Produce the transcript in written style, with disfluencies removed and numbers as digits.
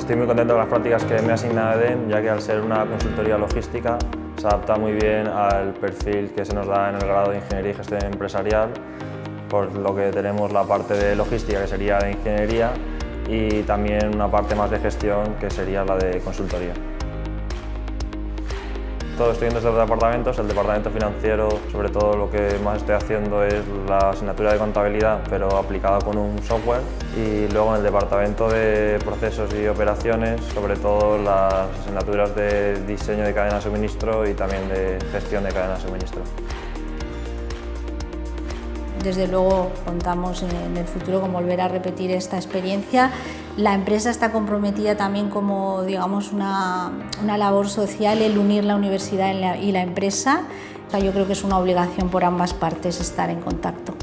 Estoy muy contento con las prácticas que me ha asignado EDEN, ya que al ser una consultoría logística se adapta muy bien al perfil que se nos da en el grado de Ingeniería y Gestión Empresarial, por lo que tenemos la parte de logística, que sería de ingeniería, y también una parte más de gestión, que sería la de consultoría. Todo estoy en dos departamentos. El departamento financiero, sobre todo lo que más estoy haciendo es la asignatura de contabilidad, pero aplicada con un software. Y luego en el departamento de procesos y operaciones, sobre todo las asignaturas de diseño de cadena de suministro y también de gestión de cadena de suministro. Desde luego contamos en el futuro con volver a repetir esta experiencia. La empresa está comprometida también como, digamos, una labor social, el unir la universidad y la empresa. O sea, yo creo que es una obligación por ambas partes estar en contacto.